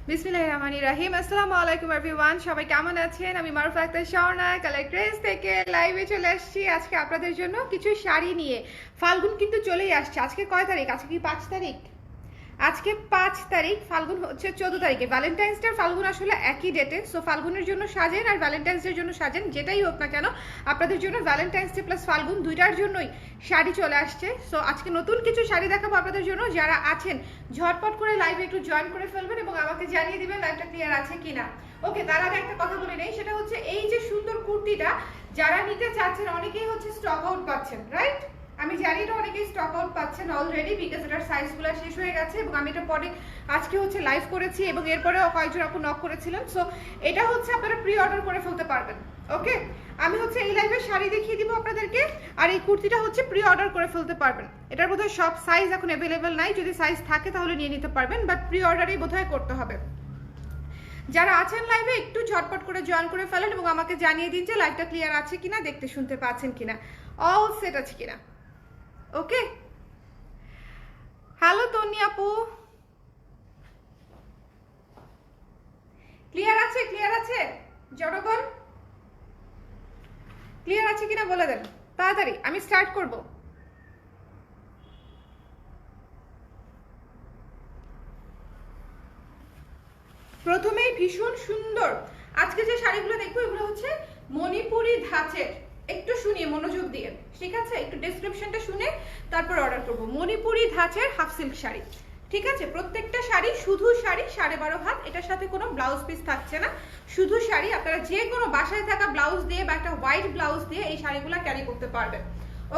বিসমিল্লাহির রহমানির রহিম। আসসালামু আলাইকুম এভরিওয়ান, সবাই কেমন আছেন? আমি মারুফা আক্তার স্বর্ণা কালার ট্রেন্ডস থেকে লাইভে চলে আসছি আজকে আপনাদের জন্য কিছু শাড়ি নিয়ে। ফাল্গুন কিন্তু চলেই আসছে। আজকে কয় তারিখ? আজকে কি 5 তারিখ? আজকে 5 তারিখ, ফাল্গুন হচ্ছে 14 তারিখে। ভ্যালেন্টাইন্স ডে ফাল্গুন আসলে একই ডেটে। সো ফাল্গুনের জন্য সাজেন আর ভ্যালেন্টাইন্স ডের জন্য সাজেন, যেটাই হোক না কেন আপনাদের জন্য ভ্যালেন্টাইন্স ডে প্লাস ফাল্গুন দুইটার জন্যই শাড়ি চলে আসছে। সো আজকে নতুন কিছু শাড়ি দেখাবো আপনাদের জন্য। যারা আছেন ঝটপট করে লাইভে একটু জয়েন করে ফেলবেন এবং আমাকে জানিয়ে দিবেন লাইভটা ক্লিয়ার আছে কিনা। ওকে, তার আগে একটা কথা বলে নেই, সেটা হচ্ছে এই যে সুন্দর কুর্তিটা যারা নিতে চাচ্ছেন অনেকেই হচ্ছে স্টক আউট পাচ্ছেন, রাইট? আমি জানি এটা অনেকেই স্টক আউট পাচ্ছেন অলরেডি, বিকজ এটার সাইজগুলো শেষ হয়ে গেছে এবং আমি এটা পরে আজকে হচ্ছে লাইভ করেছি এবং এরপরেও কয়েকজন আপু নক করেছিলেন। সো এটা হচ্ছে আপনারা প্রি অর্ডার করে ফেলতে পারবেন। ওকে, আমি হচ্ছে এই লাইভে শাড়ি দেখিয়ে দিব আপনাদেরকে, আর এই কুর্তিটা হচ্ছে প্রি অর্ডার করে ফেলতে পারবেন। এটার বোধহয় সব সাইজ এখন অ্যাভেলেবেল নাই, যদি সাইজ থাকে তাহলে নিয়ে নিতে পারবেন, বাট প্রি অর্ডারই বোধহয় করতে হবে। যারা আছেন লাইভে একটু ঝটপট করে জয়েন করে ফেলেন এবং আমাকে জানিয়ে দিন যে লাইভটা ক্লিয়ার আছে কিনা, দেখতে শুনতে পাচ্ছেন কিনা, অল সেট আছে কিনা। ওকে, হ্যালো তন্নি আপু, ক্লিয়ার আছে? ক্লিয়ার আছে জনগণ? ক্লিয়ার আছে কিনা বলে দেন তাড়াতাড়ি, আমি স্টার্ট করব। প্রথমেই ভীষণ সুন্দর আজকে যে শাড়িগুলো দেখবো এগুলো হচ্ছে মণিপুরি ধাঁচের। একটু শুনিয়ে মনোযোগ দিয়ে, ঠিক আছে? একটু ডেসক্রিপশনটা শুনে তারপর অর্ডার করব। মণিপুরি ধাঁচের হাফ সিল্ক শাড়ি, ঠিক আছে? প্রত্যেকটা শাড়ি শুধু শাড়ি, 12.5 হাত, এটার সাথে কোনো ব্লাউজ পিস থাকছে না, শুধু শাড়ি। আপনারা যে কোনো বাসায় থাকা ব্লাউজ দিয়ে বা একটা হোয়াইট ব্লাউজ দিয়ে এই শাড়িগুলো ক্যারি করতে পারবেন।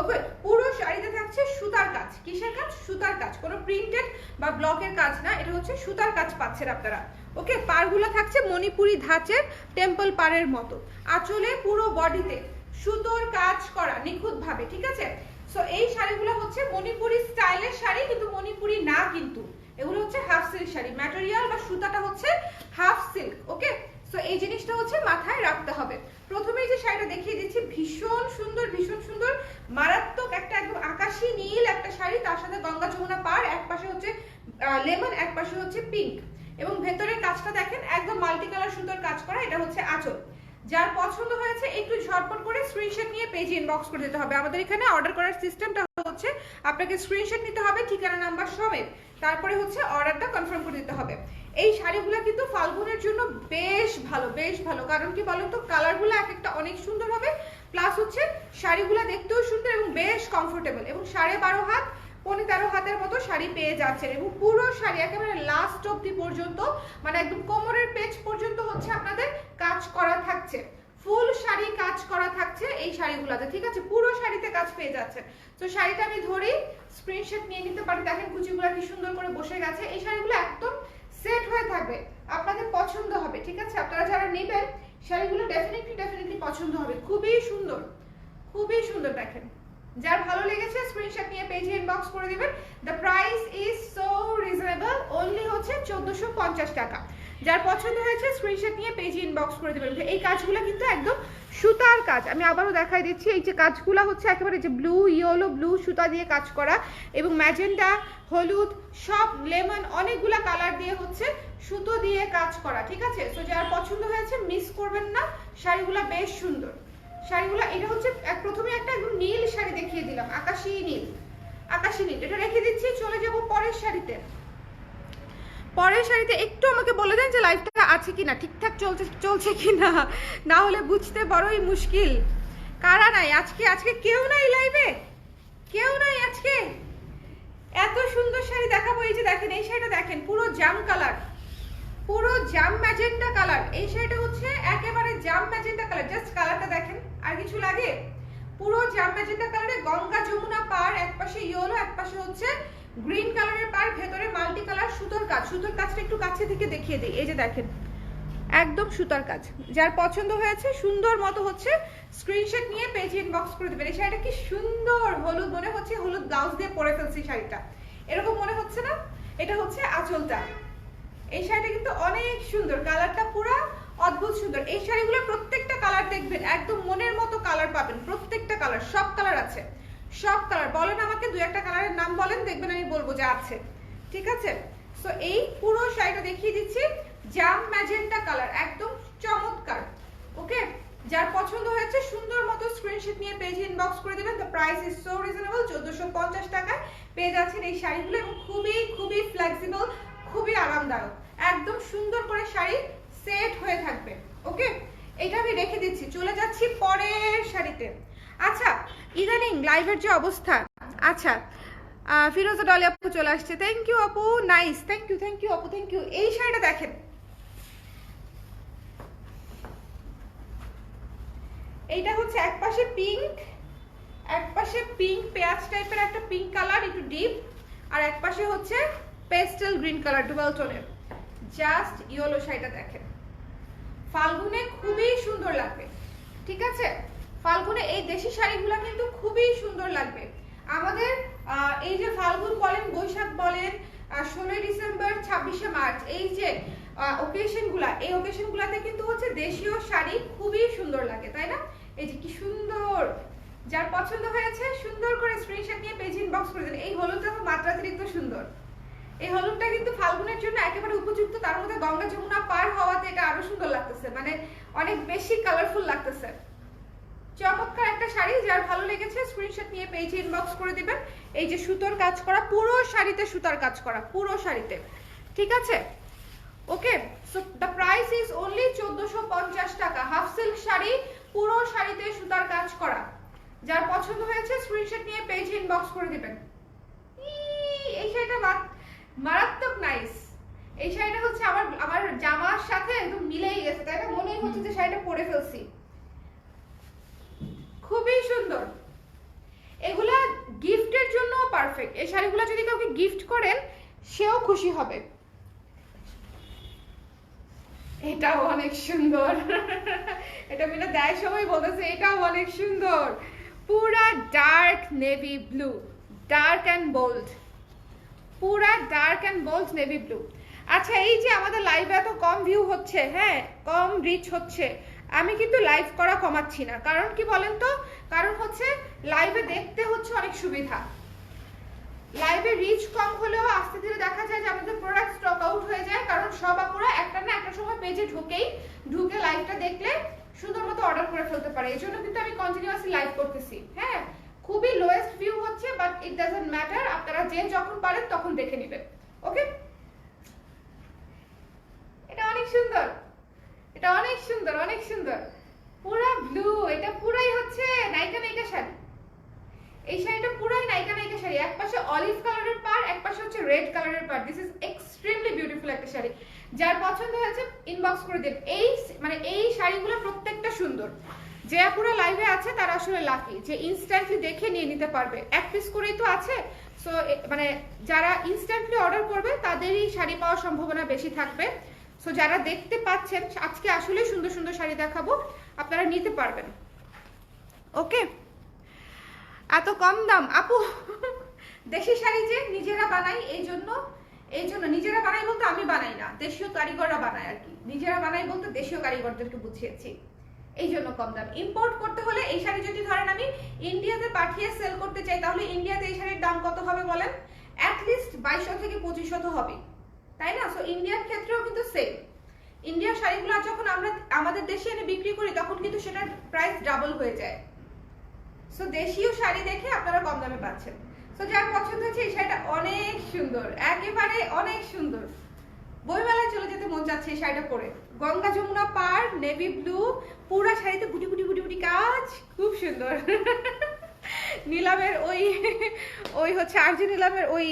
ওকে, পুরো শাড়িতে থাকছে সুতার কাজ। কিসের কাজ? সুতার কাজ, কোনো প্রিন্টেড বা ব্লকের কাজ না, এটা হচ্ছে সুতার কাজ পাচ্ছেন আপনারা। ওকে, পাড়গুলো থাকছে মণিপুরি ধাঁচের টেম্পল পাড়ের মতো। আঁচলে পুরো বডিতে সুতোর কাজ করা নিখুঁত ভাবে, ঠিক আছে? সো এই শাড়িগুলো হচ্ছে মণিপুরি স্টাইলের শাড়ি, কিন্তু মণিপুরি না, কিন্তু এগুলো হচ্ছে হাফ সিল্ক শাড়ি। ম্যাটেরিয়াল বা সুতাটা হচ্ছে হাফ সিল্ক। ওকে, সো এই জিনিসটা হচ্ছে মাথায় রাখতে হবে। প্রথমেই যে শাড়িটা দেখিয়ে দিচ্ছি ভীষণ সুন্দর, ভীষণ সুন্দর, মারাত্মক একটা একদম আকাশী নীল একটা শাড়ি, তার সাথে গঙ্গা যমুনা পাড়, এক পাশে হচ্ছে লেমন, এক পাশে হচ্ছে পিঙ্ক, এবং ভেতরের কাজটা দেখেন একদম মাল্টি কালার সুন্দর কাজ করা। এটা হচ্ছে আঁচল। যার পছন্দ হয়েছে একটু ঝটপট করে স্ক্রিনশট নিয়ে পেজে ইনবক্স করে দিতে হবে। আমাদের এখানে অর্ডার করার সিস্টেমটা হচ্ছে আপনাকে স্ক্রিনশট নিতে হবে ঠিকানা নাম্বার সমেত, তারপরে হচ্ছে অর্ডারটা কনফার্ম করে দিতে হবে। এই শাড়িগুলো কিন্তু ফাল্গুনের জন্য বেশ ভালো, বেশ ভালো। কারণ কি বলেন তো, কালারগুলো এক একটা অনেক সুন্দর হবে, প্লাস হচ্ছে শাড়িগুলো দেখতেও সুন্দর এবং বেশ কমফোর্টেবল, এবং 12.5 হাত 13 হাতের মতো শাড়ি পেয়ে যাচ্ছেন। এবং পুরো শাড়ি একেবারে লাস্ট অবধি পর্যন্ত, মানে একদম কোমরের পেচ পর্যন্ত হচ্ছে আপনাদের কাজ করা থাকছে, ফুল শাড়ি কাজ করা থাকছে এই শাড়িগুলোতে, ঠিক আছে? পুরো শাড়িতে কাজ পেয়ে যাচ্ছে। তো শাড়িটা আমি ধরি, স্ক্রিনশট নিয়ে নিতে পারি। দেখেন কুচিগুলো কি সুন্দর করে বসে গেছে। এই শাড়িগুলো একদম সেট হয়ে থাকবে, আপনাদের পছন্দ হবে, ঠিক আছে? আপনারা যারা নেবেন শাড়িগুলো ডেফিনেটলি পছন্দ হবে। খুবই সুন্দর, খুবই সুন্দর। দেখেন, যার ভালো লেগেছে স্ক্রিনশট নিয়ে পেজে ইনবক্স করে দিবেন। The price is so reasonable, only হচ্ছে 1450 টাকা। যার পছন্দ হয়েছে স্ক্রিনশট নিয়ে পেজে ইনবক্স করে দিবেন। এই কাজগুলো কিন্তু একদম সুতার কাজ। আমি আবারও দেখাই দিচ্ছি, এই যে কাজগুলো হচ্ছে একেবারে যে ব্লু, ইয়েলো, ব্লু সুতা দিয়ে কাজ করা, এবং ম্যাজেন্টা, হলুদ, সব লেমন, অনেকগুলা কালার দিয়ে হচ্ছে সুতো দিয়ে কাজ করা, ঠিক আছে? সো যার পছন্দ হয়েছে মিস করবেন না, শাড়িগুলো বেশ সুন্দর। শাড়িগুলো এটা হচ্ছে প্রথমে একটা একদম নীল শাড়ি দেখিয়ে দিলাম, আকাশী নীল, আকাশী নীল। এটা রেখে দিচ্ছি, চলে যাব পরের শাড়িতে। পরের শাড়িতে একটু আমাকে বলে দেন যে লাইফটা আছে কিনা, ঠিকঠাক চলছে কিনা, না হলে বুঝতে বড়ই মুশকিল। কারা নাই আজকে? আজকে কেউ নাই লাইভে, কেউ নাই আজকে। এত সুন্দর শাড়ি দেখাবো। এই যে দেখেন, এই শাড়িটা দেখেন, পুরো জাম কালার, পুরো জাম ম্যাজেন্টা কালার। এই শাড়িটা হচ্ছে একেবারে জাম ম্যাজেন্টা কালার, জাস্ট কালারটা দেখেন, আর কিছু লাগে? পুরো জাম ম্যাজেন্টা কালারে গঙ্গা যমুনা পাড়, এক পাশে ইয়েলো, এক পাশে হচ্ছে গ্রিন কালারের পাড়, ভেতরে মাল্টি কালার সুতোর কাজ। সুতোর কাজটা একটু কাছে থেকে দেখিয়ে দিই। এই যে দেখেন, একদম সুতার কাজ। যার পছন্দ হয়েছে সুন্দর মতো হচ্ছে স্ক্রিনশট নিয়ে পেজে ইনবক্স করে দেবেন। এই শাড়িটা কি সুন্দর, হলুদ, মনে হচ্ছে হলুদ ব্লাউজ দিয়ে পরে ফেলছি শাড়িটা, এরকম মনে হচ্ছে না? এটা হচ্ছে আঁচলটা। এই শাড়িটা কিন্তু অনেক সুন্দর, কালারটা পুরো অদ্ভুত সুন্দর। এই শাড়িগুলোর প্রত্যেকটা কালার দেখবেন একদম মনের মতো কালার পাবেন, প্রত্যেকটা কালার, সব কালার আছে, সব কালার। বলেন আমাকে দুই একটা কালারের নাম বলেন, দেখবেন আমি বলবো যে আছে, ঠিক আছে? সো এই পুরো শাড়িটা দেখিয়ে দিচ্ছি, জাম ম্যাজেন্টা কালার, একদম চমৎকার। ওকে, যার পছন্দ হয়েছে সুন্দর মতো স্ক্রিনশট নিয়ে পেজে ইনবক্স করে দেবেন। The price is so reasonable, 1450 টাকায় পেয়ে যাচ্ছেন এই শাড়িগুলো, এবং খুবই খুবই ফ্লেক্সিবল, খুবই আরামদায়ক, একদম সুন্দর করে শাড়ি সেট হয়ে থাকবে। ওকে, এটা আমি রেখে দিচ্ছি, চলে যাচ্ছি পরের শাড়িতে। আচ্ছা, ইদানিং লাইভের যে অবস্থা, আচ্ছা ফিরোজা ডলি আপু চলে আসছে, থ্যাংক ইউ আপু, নাইস, থ্যাংক ইউ আপু, থ্যাংক ইউ। এই শাড়িটা দেখেন, এইটা হচ্ছে একপাশে পিঙ্ক, একপাশে পিঙ্ক পেঁয়াজ টাইপের একটা পিঙ্ক কালার একটু ডিপ, আর একপাশে হচ্ছে পেস্টেল গ্রিন কালার ডুয়াল টোনের। জাস্ট ইয়েলো শাড়িটা দেখেন, ফাল্গুনে খুবই সুন্দর লাগবে। ঠিক আছে, ফাল্গুনে এই দেশি শাড়িগুলো কিন্তু খুবই সুন্দর লাগবে আমাদের। এই যে ফাল্গুন বলেন, বৈশাখ বলেন, 16 ডিসেম্বর, 26শে মার্চ, এই যে ওকেশনগুলা, এই ওকেশনগুলাতে কিন্তু হচ্ছে দেশীয় শাড়ি খুবই সুন্দর লাগে, তাই না? এই যে কি সুন্দর, যার পছন্দ হয়েছে সুন্দর করে স্ক্রিনশট নিয়ে পেজ ইনবক্স করে দেন। এই হলুদটা তো মাত্রাতিরিক্ত সুন্দর, এই হলুদটা কিন্তু ফাল্গুনের জন্য একেবারে উপযুক্ত, তার মধ্যে গঙ্গা যমুনা পার হওয়াতে এটা আরো সুন্দর লাগতেছে, মানে অনেক বেশি কালারফুল লাগতেছে। চমৎকার একটা শাড়ি, যার ভালো লেগেছে স্ক্রিনশট নিয়ে পেজে ইনবক্স করে দিবেন। এই যে সুতোর কাজ করা, পুরো শাড়িতে সুতার কাজ করা, পুরো শাড়িতে। ঠিক আছে, okay, so the price is only 1450 টাকা। হাফ সিল্ক শাড়ি, পুরো শাড়িতে সুতার কাজ করা। যার পছন্দ হয়েছে স্ক্রিনশট নিয়ে পেজে ইনবক্স করে দিবেন। এই শাড়িটা মারাত্মক নাইস। এই শাড়িটা হচ্ছে আমার জামার সাথে একদম মিলেই গেছে, তাই না? মনেই হচ্ছে যে শাড়িটা পরে ফেলছি, খুবই সুন্দর। এগুলা গিফটের জন্য পারফেক্ট। এই শাড়িগুলো যদি কাউকে গিফট করেন সেও খুশি হবে। এটাও অনেক সুন্দর, এটা মিনা দেয় সবাই বলতেছে এটাও অনেক সুন্দর। পুরা dark navy blue, dark and bold, পুরা dark and bold navy blue. আচ্ছা, এই যে আমাদের লাইভে এত কম ভিউ হচ্ছে, হ্যাঁ কম রিচ হচ্ছে, আমি কিন্তু লাইভ করা কমাচ্ছি না। কারণ কি বলেন তো? কারণ হচ্ছে লাইভে দেখতে হচ্ছে অনেক সুবিধা, লাইভে রিচ কম হলেও আস্তে ধীরে দেখা যায় যে আমাদের প্রোডাক্ট স্টক আউট হয়ে যায়, কারণ সব আপুরা একটা না একটা সময় পেজে ঢুকে লাইভটা দেখলে সুন্দর মতো অর্ডার করে ফেলতে পারে। এই জন্য কিন্তু আমি কন্টিনিউয়াসলি লাইভ করতেছি। হ্যাঁ, খুবই লোয়েস্ট ভিউ হচ্ছে, বাট ইট ডাজন্ট ম্যাটার, আপনারা যে যখন পারেন তখন দেখে নেবেন। ওকে, এটা অনেক সুন্দর, এটা অনেক সুন্দর, অনেক সুন্দর, পুরা ব্লু। এটা পুরাই হচ্ছে নায়িকা নায়িকা শাড়ি, এই শাড়িটা পুরাই নায়িকা নায়িকা শাড়ি। একপাশে অলিভ কালারের পার, একপাশে হচ্ছে রেড কালারের পার। দিস ইজ এক্সট্রিমলি বিউটিফুল একটা শাড়ি। যার পছন্দ হয়েছে ইনবক্স করে দিন। এই শাড়িগুলো প্রত্যেকটা সুন্দর। যে আপুরা লাইভে আছে তারা আসলে লাকি যে ইনস্ট্যান্টলি দেখে নিয়ে নিতে পারবে। এক পিস করেই তো আছে, সো মানে যারা ইনস্ট্যান্টলি অর্ডার করবে তাদেরই শাড়ি পাওয়ার সম্ভাবনা বেশি থাকবে। সো যারা দেখতে পাচ্ছেন, আজকে আসলে সুন্দর সুন্দর শাড়ি দেখাবো, আপনারা নিতে পারবেন। ওকে, এত কম দাম আপু, দেশি শাড়ি যে নিজেরা বানাই, এই জন্য নিজেরা বানাই বলতে আমি বানাই না, দেশীয় কারিগররা বানায় আর কি। নিজেরা বানাই বলতে দেশীয় কারিগরদেরকে বুঝিয়েছি, এই জন্য কম দাম। ইম্পোর্ট করতে হলে এই শাড়ি যদি ধরেন আমি ইন্ডিয়াতে পাঠিয়ে সেল করতে চাই, তাহলে ইন্ডিয়াতে এই শাড়ির দাম কত হবে বলেন? অ্যাটলিস্ট 2200 থেকে 2500 হবে, তাই না? সো ইন্ডিয়ার ক্ষেত্রেও কিন্তু সেম। ইন্ডিয়ার শাড়িগুলো যখন আমরা আমাদের দেশে এনে বিক্রি করি তখন কিন্তু সেটার প্রাইস ডাবল হয়ে যায়। সো দেশীয় শাড়ি দেখে আপনারা কম দামে পাচ্ছেন। সো যার পছন্দ হচ্ছে এই শাড়িটা অনেক সুন্দর, একেবারে অনেক সুন্দর। বইমেলায় চলে যেতে মন চাচ্ছে এই শাড়িটা পরে। গঙ্গা যমুনা পার, নেভি ব্লু, পুরা শাড়িতে বুটি বুটি বুটি বুটি কাজ, খুব সুন্দর। নিলামের ওই হচ্ছে আরজি নিলামের ওই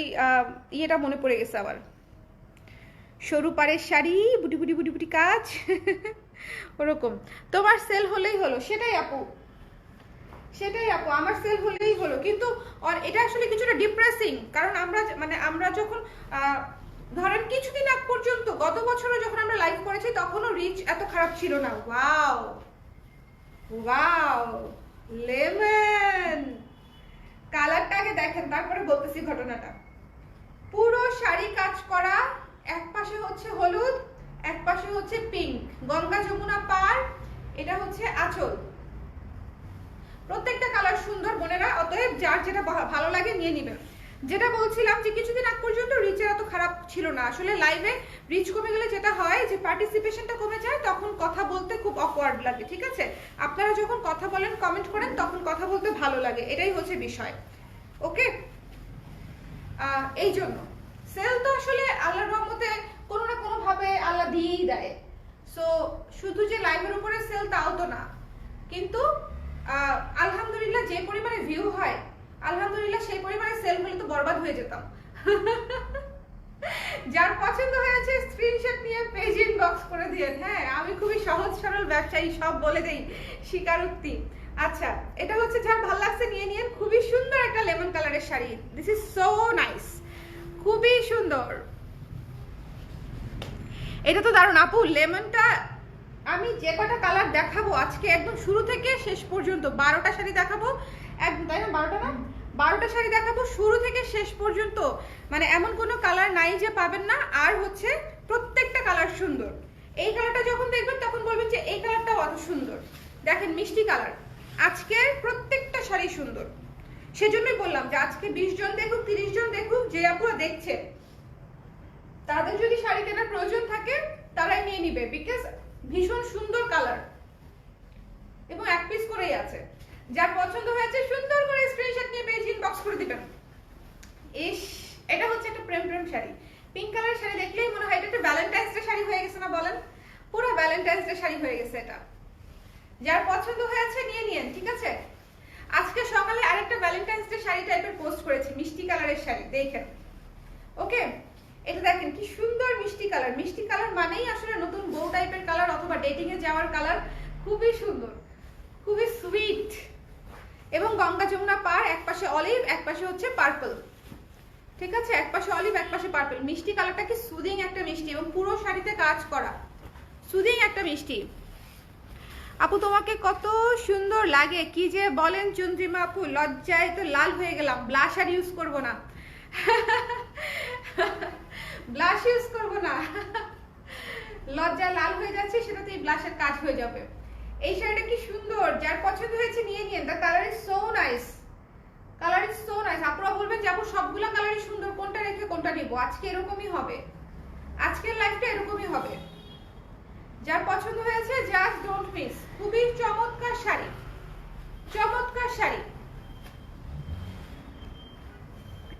ইয়েটা মনে পড়ে গেছে আবার, সরু পাড়ের শাড়ি, বুটি বুটি বুটি বুটি কাজ, ওরকম। তোমার সেল হলেই হলো, সেটাই আপু, সেটাই আপু, আমার সেল হলেই হলো। কিন্তু এটা আসলে কিছুটা ডিপ্রেসিং, কারণ আমরা যখন ধরেন কিছুদিন আগ পর্যন্ত, গত বছরও যখন আমরা লাইভ করেছি তখনও রিচ এত খারাপ ছিল না। ওয়াও ওয়াও, লেমন কালারটা আগে দেখেন, তারপরে বলতেছি ঘটনাটা। পুরো শাড়ি কাজ করা, এক পাশে হচ্ছে হলুদ, এক পাশে হচ্ছে পিঙ্ক, গঙ্গা যমুনা পার, এটা হচ্ছে আঁচল। প্রত্যেকটা কালার সুন্দর বোনেরা, অতএব যার যেটা ভালো লাগে নিয়ে নেবেন। যেটা বলছিলাম যে কিছুদিন আগ পর্যন্ত রিচের এত খারাপ ছিল না। আসলে লাইভে রিচ কমে গেলে যেটা হয় যে পার্টিসিপেশনটা কমে যায়, তখন কথা বলতে খুব অকওয়ার্ড লাগে। ঠিক আছে, আপনারা যখন কথা বলেন, কমেন্ট করেন, তখন কথা বলতে ভালো লাগে, এটাই হচ্ছে বিষয়। ওকে, এই জন্য সেল তো আসলে আল্লাহর রহমতে কোনো না কোনো ভাবে আল্লাহ দিয়েই দেয়। সো শুধু যে লাইভের উপরে সেল তাও তো না, কিন্তু আলহামদুলিল্লাহ যে পরিমাণে ভিউ হয়, আলহামদুলিল্লাহ সেই পরিমাণে সেল হলে তো বরবাদ হয়ে যেতাম। যার পছন্দ হয়েছে স্ক্রিনশট নিয়ে পেজ ইনবক্স করে দিয়েন। হ্যাঁ, আমি খুবই সহজ সরল ব্যবসায়ী, সব বলে দেই, স্বীকারোক্তি। আচ্ছা, এটা হচ্ছে যার ভালো লাগছে নিয়ে নিয়েন। খুবই সুন্দর একটা লেমন কালারের sari, this is so nice, খুবই সুন্দর। এটা তো দারুণ আপু, লেমনটা আমি যে কটা কালার দেখাবো আজকে একদম শুরু থেকে শেষ পর্যন্ত 12টা শাড়ি দেখাবো একদম, তাই না? 12টা না, 12টা শাড়ি দেখাবো শুরু থেকে শেষ পর্যন্ত, মানে এমন কোনো কালার নাই যে পাবেন না। আর হচ্ছে প্রত্যেকটা কালার সুন্দর। এই কালারটা যখন দেখবেন তখন বলবেন যে এই কালারটাও অত সুন্দর। দেখেন মিষ্টি কালার, আজকে প্রত্যেকটা শাড়ি সুন্দর। সেজন্যই বললাম যে আজকে 20 জন দেখুক, 30 জন দেখুক, যে আপুরা দেখছে তাদের যদি শাড়ি কেনার প্রয়োজন থাকে তারাই নিয়ে নিবে, বিকজ ভীষণ সুন্দর কালার এবং এক পিস করেই আছে। যার পছন্দ হয়েছে সুন্দর করে স্ক্রিনশট নিয়ে পেজ ইনবক্স করে দিবেন। ইস, এটা হচ্ছে একটা প্রেম প্রেম শাড়ি, পিঙ্ক কালার শাড়ি দেখলেই মনে হয় এটা একটা ভ্যালেন্টাইন্স ডে শাড়ি হয়ে গেছে না বলেন? পুরো ভ্যালেন্টাইন্স ডে শাড়ি হয়ে গেছে এটা। যার পছন্দ হয়েছে নিয়ে নিয়েন, ঠিক আছে? আজকে সকালে আরেকটা ভ্যালেন্টাইন্স ডে শাড়ি টাইপের পোস্ট করেছি, মিষ্টি কালারের শাড়ি, দেখেন। ওকে, এটা দেখেন কি সুন্দর মিষ্টি কালার। মিষ্টি কালার মানেই আসলে নতুন বউ টাইপের কালার অথবা ডেটিং এ যাওয়ার কালার। খুবই সুন্দর, খুবই সুইট এবং গঙ্গা যমুনা পার, এক পাশে অলিভ, এক পাশে হচ্ছে পার্পল। ঠিক আছে, এক পাশে অলিভ, এক পাশে পার্পল। মিষ্টি কালারটা কি সুদিং একটা মিষ্টি এবং পুরো শাড়িতে কাজ করা, সুদিং একটা মিষ্টি। আপু তোমাকে কত সুন্দর লাগে, কি যে বলেন চন্দ্রিমা আপু, লজ্জায় তো লাল হয়ে গেলাম। ব্লাশ আর ইউজ করবো না, ব্লাশ ইউজ করবো না, লজ্জা লাল হয়ে যাচ্ছে, সেটাতে এই ব্লাশের কাজ হয়ে যাবে। এই শাড়িটা কি সুন্দর, যার পছন্দ হয়েছে নিয়ে নিন। The colour is so nice, colour is so nice. আপনারা বলবেন যে আপু সবগুলা কালারই সুন্দর, কোনটা রেখে কোনটা নিব? আজকে এরকমই হবে, আজকের লাইফটা এরকমই হবে। যার পছন্দ হয়েছে জাস্ট ডোন্ট মিস। খুবই চমৎকার শাড়ি, চমৎকার শাড়ি।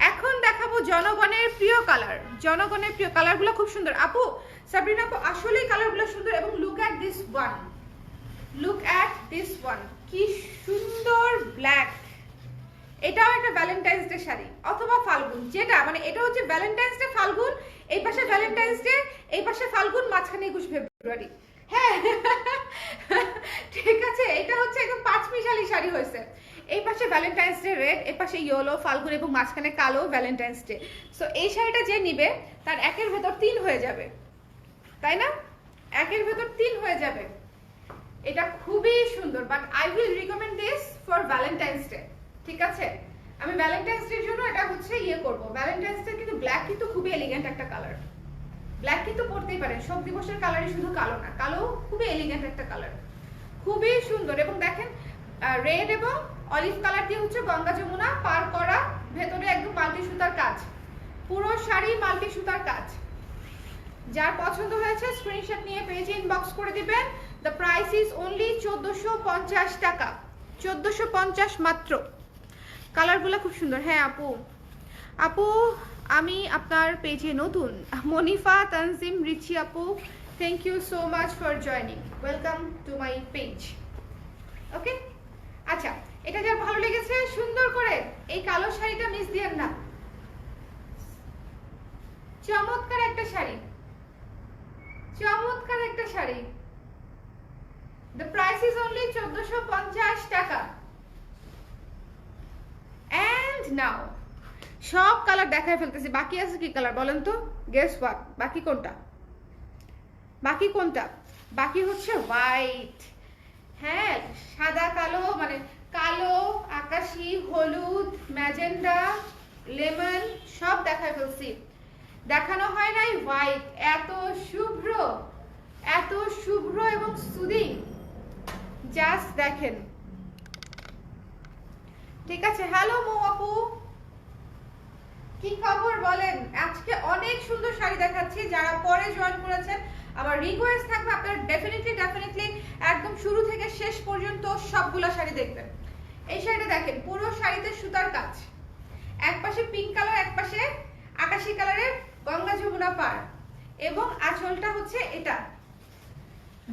এখন দেখাবো জনগণের প্রিয় কালার। জনগণের প্রিয় কালারগুলো খুব সুন্দর আপু, সাবরিনা আপু, আসলেই কালারগুলো সুন্দর। এবং look at this one, look at this one, কি সুন্দর ব্ল্যাক। এটাও একটা ভ্যালেন্টাইন্স ডে শাড়ি অথবা ফাল্গুন, যেটা মানে এটা হচ্ছে ভ্যালেন্টাইন্স ডে ফাল্গুন, এই পাশে ভ্যালেন্টাইন্স ডে, এই পাশে ফাল্গুন, মাঝখানে 21 ফেব্রুয়ারি। হ্যাঁ ঠিক আছে, এটা হচ্ছে একদম পাঁচমিশালি শাড়ি হয়েছে। এই পাশে ভ্যালেন্টাইন্স ডে রেড, এই পাশে ইয়েলো ফাল্গুন এবং মাঝখানে কালো ভ্যালেন্টাইন্স ডে। সো এই শাড়িটা যে নিবে তার একের ভেতর 3 হয়ে যাবে, তাই না? একের ভেতর 3 হয়ে যাবে। এটা খুবই সুন্দর, but I will recommend this for Valentine's day. ঠিক আছে, আমি ভ্যালেন্টাইন্স ডের জন্য এটা হচ্ছে ইয়ে করব। ভ্যালেন্টাইন্স ডে কিন্তু ব্ল্যাক কিন্তু খুবই এলিগেন্ট একটা কালার, ব্ল্যাক কিন্তু পরতেই পারেন। সব দিবসের কালারই শুধু কালো না, কালো খুবই এলিগেন্ট একটা কালার, খুবই সুন্দর। এবং দেখেন রেড এবং অলিভ কালার দিয়ে হচ্ছে গঙ্গা যমুনা পার করা, ভেতরে একদম মাল্টি সুতার কাজ, পুরো শাড়ি মাল্টি সুতার কাজ। যার পছন্দ হয়েছে স্ক্রিনশট নিয়ে পেজে ইনবক্স করে দিবেন। দ্য প্রাইস ইজ অনলি 1450 টাকা, 1450 মাত্র। কালারগুলো খুব সুন্দর। হ্যাঁ আপু, আপু আমি আপনার পেজে নতুন। মনিফা তানজিম রিচি আপু, thank you so much for joining, welcome to my page. Okay, আচ্ছা, এটা যার ভালো লেগেছে সুন্দর করে এই কালো শাড়িটা মিস দিয়েন না। চমৎকার একটা শাড়ি, চমৎকার একটা sari. The price is only 1450 টাকা। And now সব কালার দেখায় ফেলতেছি, বাকি আছে কি কালার বলেন তো? গেস হোয়াট, বাকি কোনটা? বাকি কোনটা? বাকি হচ্ছে হোয়াইট। হ্যাঁ, সাদা কালো, মানে কালো, আকাশি, হলুদ, ম্যাজেন্ডা, লেমন সব দেখায় ফেলছি। দেখানো হয় নাই হোয়াইট। এত শুভ্র, এত শুভ্র এবং সুদিং, জাস্ট দেখেন। ঠিক আছে, হ্যালো মৌ আপু, কি খবর বলেন? আজকে অনেক সুন্দর শাড়ি দেখাচ্ছি। যারা পরে জয়েন করেছেন আমার রিকোয়েস্ট থাকবে আপনারা ডেফিনেটলি একদম শুরু থেকে শেষ পর্যন্ত সবগুলা শাড়ি দেখবেন। এই শাড়িটা দেখেন, পুরো শাড়িতে সুতার কাজ, এক পাশে পিঙ্ক কালার, এক পাশে আকাশী কালারের গঙ্গা যমুনা পাড়, এবং আঁচলটা হচ্ছে এটা।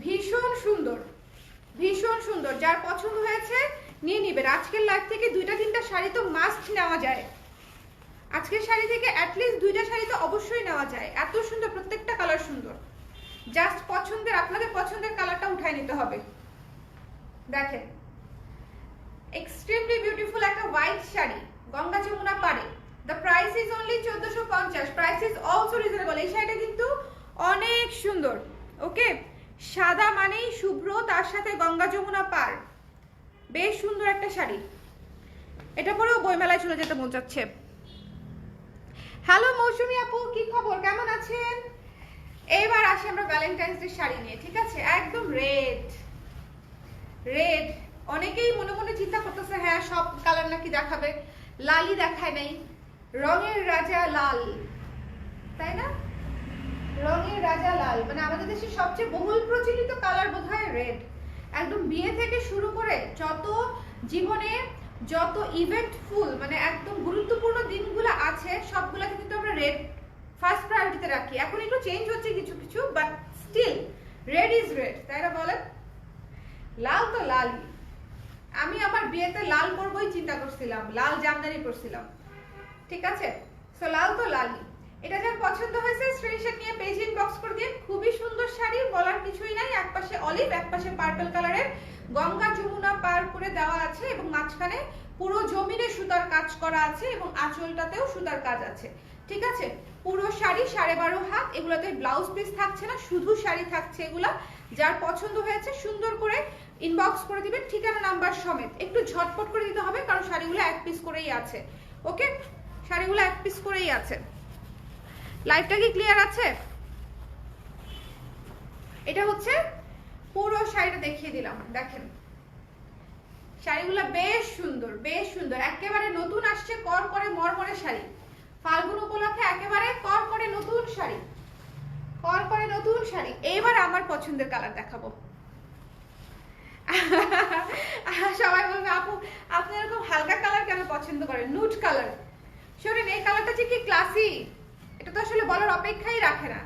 ভীষণ সুন্দর, ভীষণ সুন্দর। যার পছন্দ হয়েছে নিয়ে নিবেন। আজকের লাইভ থেকে 2-3টা শাড়ি তো মাস্ট নেওয়া যায়। আজকের শাড়ি থেকে অ্যাটলিস্ট 2টা শাড়ি তো অবশ্যই নেওয়া যায়। এত সুন্দর, প্রত্যেকটা কালার সুন্দর। জাস্ট পছন্দের, আপনাদের পছন্দের কালারটা উঠাই নিতে হবে। দেখেন, এক্সট্রিমলি বিউটিফুল একটা হোয়াইট শাড়ি, গঙ্গা যমুনা পাড়ে। The price is only 1450। Price is also reasonable. এই শাড়িটা কিন্তু অনেক সুন্দর। ওকে, সাদা মানেই শুভ্র, তার সাথে গঙ্গা যমুনা পাড়, বেশ সুন্দর একটা শাড়ি। এটা পরেও বইমেলায় চলে যেতে মন চাচ্ছে। হ্যালো মৌসুমী আপু, কি খবর, কেমন আছেন? এবার আসি আমরা ভ্যালেন্টাইন্স ডে শাড়ি নিয়ে, ঠিক আছে? একদম রেড রেড। অনেকেই মনে মনে চিন্তা করতেছে হ্যাঁ সব কালার নাকি দেখাবে, লালই দেখায় নাই। রঙের রাজা লাল, তাই না? রঙের রাজা লাল মানে আমাদের দেশের সবচেয়ে বহুল প্রচলিত কালার বোধহয় রেড। একদম বিয়ে থেকে শুরু করে যত জীবনে যত ইভেন্টফুল মানে একদম গুরুত্বপূর্ণ দিনগুলো আছে সবগুলোতে কিন্তু আমরা রেড ফার্স্ট প্রায়োরিটিতে রাখি। এখন একটু চেঞ্জ হচ্ছে কিছু কিছু, but still red is red, তাই না বলেন? লাল তো লালই। আমি আমার বিয়েতে লাল পরবই চিন্তা করছিলাম, লাল জামদানি পরছিলাম, ঠিক আছে? সো লাল তো লালই। এটা যার পছন্দ হয়েছে স্ক্রিনশট নিয়ে পেজ ইনবক্স করে দিন। খুবই সুন্দর শাড়ি, বলার কিছুই নাই। এক পাশে অলিভ, এক পাশে পার্পল কালারের গঙ্গা যমুনা পার করে দেওয়া আছে, এবং মাঝখানে পুরো জমিনে সুতার কাজ করা আছে, এবং আঁচলটাতেও সুতার কাজ আছে, ঠিক আছে? পুরো শাড়ি 12.5 হাত। এগুলোতে ব্লাউজ পিস থাকছে না, শুধু শাড়ি থাকছে এগুলা। যার পছন্দ হয়েছে সুন্দর করে ইনবক্স করে দিবেন, ঠিকানা নাম্বার সমেত। একটু ঝটপট করে দিতে হবে কারণ শাড়িগুলো এক পিস করেই আছে। ওকে, শাড়িগুলো এক পিস করেই আছে। লাইভটা কি ক্লিয়ার আছে? এটা হচ্ছে পুরো শাড়িটা দেখিয়ে দিলাম। দেখেন শাড়িগুলো বেশ সুন্দর, বেশ সুন্দর। একেবারে নতুন আসছে কর করে মরমরে শাড়ি। ফাল্গুন উপলক্ষে একেবারে কর করে নতুন শাড়ি, কর করে নতুন শাড়ি। এবার আমার পছন্দের কালার দেখাবো। সবাই বলবে আপু আপনি এরকম হালকা কালার কেন পছন্দ করেন, নুড কালার। শোনেন, এই কালারটা যে কি ক্লাসি এটা তো আসলে বলার অপেক্ষাই রাখে না।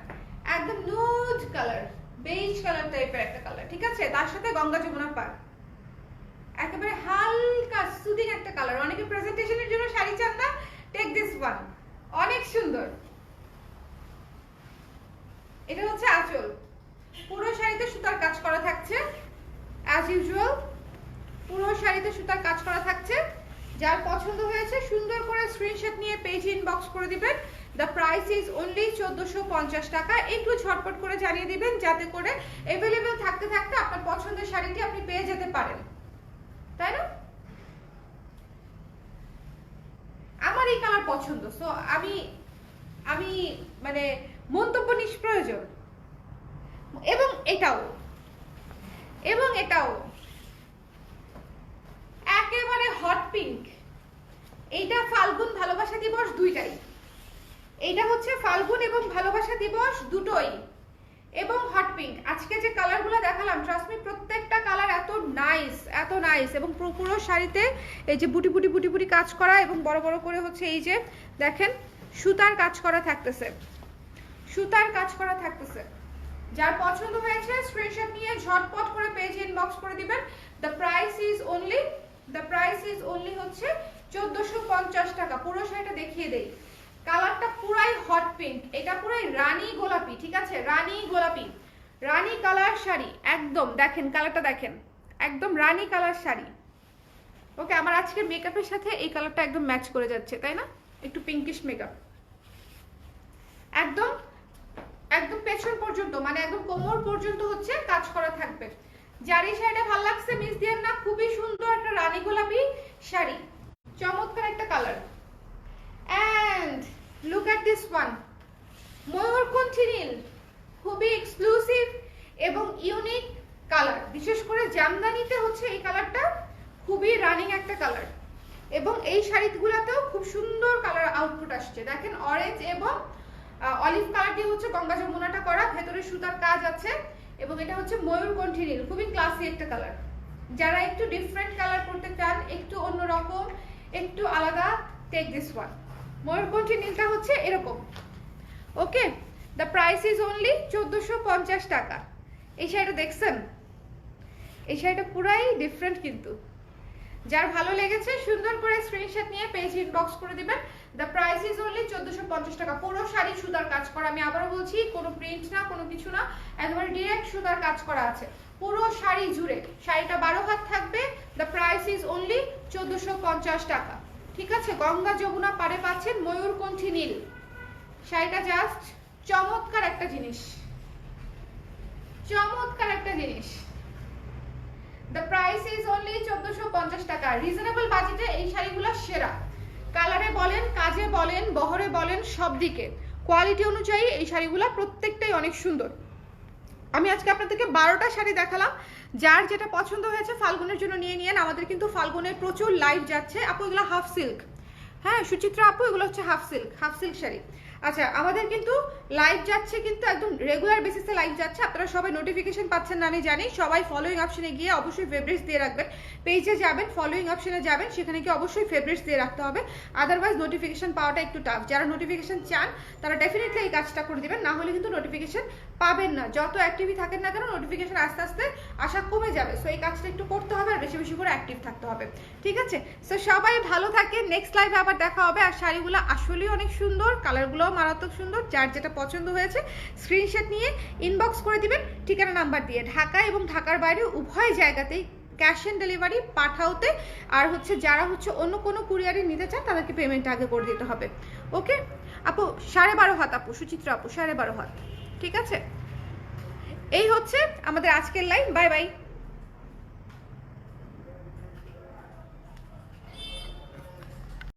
একদম নুড কালার, বেজ কালার টাইপের একটা কালার, ঠিক আছে? তার সাথে গঙ্গা যমুনা পাড়, একেবারে হালকা সুদিং একটা কালার। অনেকে প্রেজেন্টেশনের জন্য শাড়ি চান না, টেক দিস ওয়ান, অনেক সুন্দর। এটা হচ্ছে আঁচল, পুরো শাড়িতে সুতার কাজ করা থাকছে অ্যাজ ইউজুয়াল। পুরো শাড়িতে সুতার কাজ করা থাকছে। যার পছন্দ হয়েছে সুন্দর করে স্ক্রিনশট নিয়ে পেজ ইনবক্স করে দিবেন। দ্য প্রাইস ইজ অনলি 1450 টাকা। একটু ঝটপট করে জানিয়ে দিবেন যাতে করে অ্যাভেলেবেল থাকতে থাকতে আপনার পছন্দের শাড়িটি আপনি পেয়ে যেতে পারেন, তাই না? আমার এই কালার পছন্দ, সো আমি মানে মন্তব্য নিষ্প্রয়োজন। এবং এটাও একেবারে হট পিঙ্ক। এইটা ফাল্গুন ভালোবাসা দিবস দুইটাই। এইটা হচ্ছে ফাল্গুন এবং ভালোবাসা দিবস দুটোই, এবং হট পিঙ্ক। আজকে যে কালারগুলো দেখালাম ট্রাস্ট মি প্রত্যেকটা কালার এত নাইস, এত নাইস। এবং পুরো শাড়িতে এই যে বুটি বুটি বুটি বুটি কাজ করা, এবং বড় বড় করে হচ্ছে এই যে দেখেন সুতার কাজ করা থাকতেছে, সুতার কাজ করা থাকতেছে। যার পছন্দ হয়েছে স্ক্রিনশট নিয়ে ঝটপট করে পেজ ইনবক্স করে দিবেন। দ্য প্রাইস ইজ অনলি হচ্ছে 1450 টাকা। পুরো শাড়িটা দেখিয়ে দেই। কালারটা পুরাই হট পিঙ্ক, এটা পুরাই রানী গোলাপি, ঠিক আছে? রানী গোলাপি, রানী কালার শাড়ি একদম। দেখেন কালারটা দেখেন, একদম রানী কালার শাড়ি। ওকে, আমার আজকের মেকআপের সাথে এই কালারটা একদম ম্যাচ করে যাচ্ছে, তাই না? একটু পিঙ্কিশ মেকআপ। একদম একদম পেছন পর্যন্ত মানে একদম কোমর পর্যন্ত হচ্ছে কাজ করা থাকবে। যার এই শাড়িটা ভালো লাগছে মিস দিয়েন না। খুবই সুন্দর একটা রানী গোলাপি শাড়ি, চমৎকার একটা colour. And look at this one, ময়ূরকণ্ঠী নীল, খুবই এক্সক্লুসিভ এবং ইউনিক কালার। বিশেষ করে জামদানিতে হচ্ছে এই কালারটা খুবই রানিং একটা কালার। এবং এই শাড়িগুলোতেও খুব সুন্দর কালার আউটপুট আসছে, দেখেন অরেঞ্জ এবং অলিভ কালার দিয়ে হচ্ছে গঙ্গা যমুনাটা করা, ভেতরে সুতার কাজ আছে এবং এটা হচ্ছে ময়ূরকণ্ঠী নীল, খুবই ক্লাসি একটা কালার। যারা একটু ডিফারেন্ট কালার করতে চান, একটু অন্যরকম, একটু আলাদা, টেক দিস ওয়ান। ময়ূরকণ্ঠী নীলটা হচ্ছে এরকম। ওকে, দ্য প্রাইস ইজ অনলি 1450 টাকা। এই শাড়িটা দেখছেন, এই শাড়িটা পুরাই ডিফারেন্ট কিন্তু। যার ভালো লেগেছে সুন্দর করে স্ক্রিনশট নিয়ে পেজ ইনবক্স করে দিবেন। দ্য প্রাইস ইজ অনলি 1450 টাকা। পুরো শাড়ি সুতার কাজ করা, আমি আবারও বলছি, কোনো প্রিন্ট না, কোনো কিছু না, একবারে ডিরেক্ট সুতার কাজ করা আছে পুরো শাড়ি জুড়ে। শাড়িটা 12 হাত থাকবে। দ্য প্রাইস ইজ অনলি 1450 টাকা। ঠিক আছে, গঙ্গা যমুনা পাড়ে পাচ্ছেন ময়ূরকণ্ঠী নীল। শাড়িটা জাস্ট চমৎকার একটা জিনিস, চমৎকার একটা জিনিস। দ্য প্রাইস ইজ অনলি 1450 টাকা। রিজনেবল বাজেটে এই শাড়িগুলো সেরা, কালারে বলেন, কাজে বলেন, বহরে বলেন, সব দিকে কোয়ালিটি অনুযায়ী এই শাড়িগুলো প্রত্যেকটাই অনেক সুন্দর। আমি আজকে আপনাদেরকে 12টা শাড়ি দেখালাম, যার যেটা পছন্দ হয়েছে ফাল্গুনের জন্য নিয়ে নিয়েন। আমাদের কিন্তু ফাল্গুনের প্রচুর লাইভ যাচ্ছে আপু, এগুলো হাফ সিল্ক। হ্যাঁ সুচিত্রা আপু, এগুলো হচ্ছে হাফ সিল্ক শাড়ি। আচ্ছা, আমাদের কিন্তু লাইভ যাচ্ছে, কিন্তু একদম রেগুলার বেসিসে লাইভ যাচ্ছে। আপনারা সবাই নোটিফিকেশন পাচ্ছেন না আমি জানি। সবাই ফলোইং অপশনে গিয়ে অবশ্যই ফেভারিটস দিয়ে রাখবেন। পেজে যাবেন, ফলোইং অপশনে যাবেন, সেখানে গিয়ে অবশ্যই ফেভারিটস দিয়ে রাখতে হবে, আদারওয়াইজ নোটিফিকেশন পাওয়াটা একটু টাফ। যারা নোটিফিকেশন চান তারা ডেফিনেটলি এই কাজটা করে দিবেন, না হলে কিন্তু নোটিফিকেশন পাবেন না। যত অ্যাক্টিভই থাকেন না কেন, নোটিফিকেশন আস্তে আস্তে আসা কমে যাবে। সো এই কাজটা একটু করতে হবে, আর বেশি বেশি করে অ্যাক্টিভ থাকতে হবে। ঠিক আছে, সো সবাই ভালো থাকেন, নেক্সট লাইভে আবার দেখা হবে। আর শাড়িগুলো আসলেই অনেক সুন্দর, কালারগুলোও মারাত্মক সুন্দর। যার যেটা পছন্দ হয়েছে স্ক্রিনশট নিয়ে ইনবক্স করে দিবেন ঠিকানা নাম্বার দিয়ে। ঢাকা এবং ঢাকার বাইরে উভয় জায়গাতেই ক্যাশ অন ডেলিভারি পাঠাওতে, আর হচ্ছে যারা হচ্ছে অন্য কোনো কুরিয়ারে নিতে চান তাদেরকে পেমেন্ট আগে করে দিতে হবে। ওকে আপু, 12.5 হাত আপু, সুচিত্রা আপু 12.5 হাত। ঠিক আছে, এই হচ্ছে আমাদের আজকের লাইভ। Bye bye.